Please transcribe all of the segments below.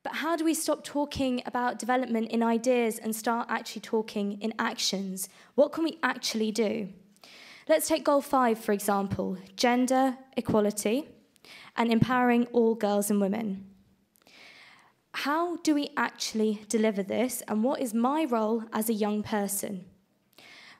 But how do we stop talking about development in ideas and start actually talking in actions? What can we actually do? Let's take Goal 5, for example, gender equality and empowering all girls and women. How do we actually deliver this, and what is my role as a young person?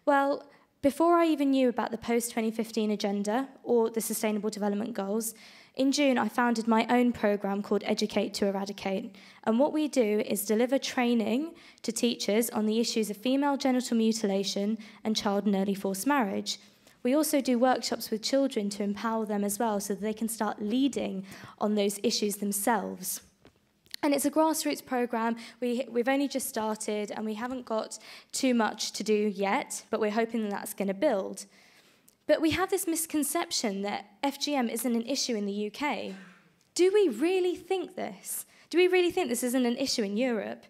Well, before I even knew about the post-2015 agenda or the Sustainable Development Goals, in June I founded my own programme called Educate to Eradicate. And what we do is deliver training to teachers on the issues of female genital mutilation and child and early forced marriage. We also do workshops with children to empower them as well so that they can start leading on those issues themselves. And it's a grassroots programme. We've only just started and we haven't got too much to do yet, but we're hoping that that's going to build. But we have this misconception that FGM isn't an issue in the UK. Do we really think this? Do we really think this isn't an issue in Europe?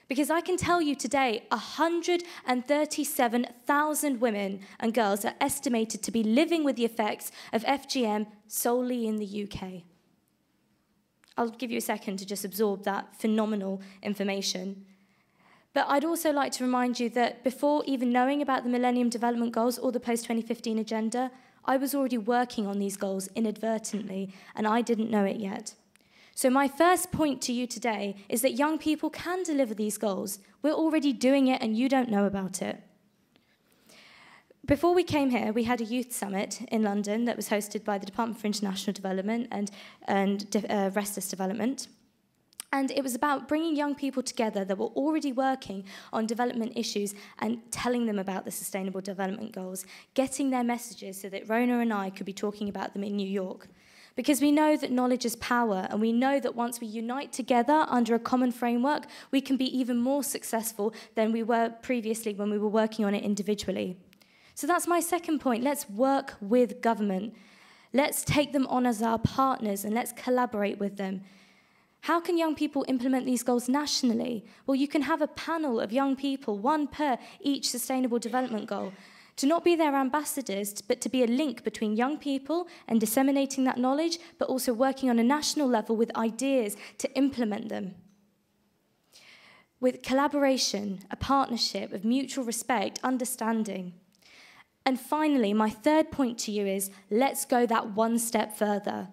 Because I can tell you today, 137,000 women and girls are estimated to be living with the effects of FGM solely in the UK. I'll give you a second to just absorb that phenomenal information. But I'd also like to remind you that before even knowing about the Millennium Development Goals or the post-2015 agenda, I was already working on these goals inadvertently, and I didn't know it yet. So my first point to you today is that young people can deliver these goals. We're already doing it, and you don't know about it. Before we came here, we had a youth summit in London that was hosted by the Department for International Development and Restless Development. And it was about bringing young people together that were already working on development issues and telling them about the Sustainable Development Goals, getting their messages so that Rona and I could be talking about them in New York. Because we know that knowledge is power, and we know that once we unite together under a common framework, we can be even more successful than we were previously when we were working on it individually. So that's my second point. Let's work with government. Let's take them on as our partners and let's collaborate with them. How can young people implement these goals nationally? Well, you can have a panel of young people, one per each Sustainable Development Goal, to not be their ambassadors, but to be a link between young people and disseminating that knowledge, but also working on a national level with ideas to implement them. With collaboration, a partnership of mutual respect, understanding. And finally, my third point to you is, let's go that one step further.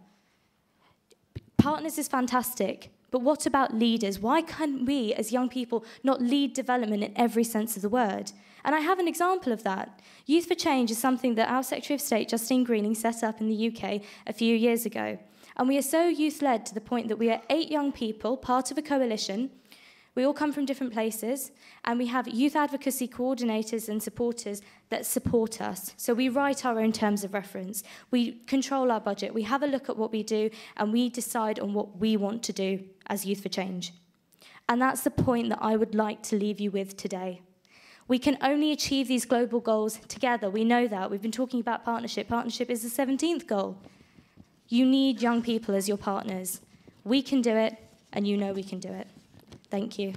Partners is fantastic, but what about leaders? Why can't we, as young people, not lead development in every sense of the word? And I have an example of that. Youth for Change is something that our Secretary of State, Justine Greening, set up in the UK a few years ago. And we are so youth-led to the point that we are 8 young people, part of a coalition. We all come from different places, and we have youth advocacy coordinators and supporters that support us. So we write our own terms of reference. We control our budget. We have a look at what we do, and we decide on what we want to do as Youth for Change. And that's the point that I would like to leave you with today. We can only achieve these global goals together. We know that. We've been talking about partnership. Partnership is the 17th goal. You need young people as your partners. We can do it, and you know we can do it. Thank you.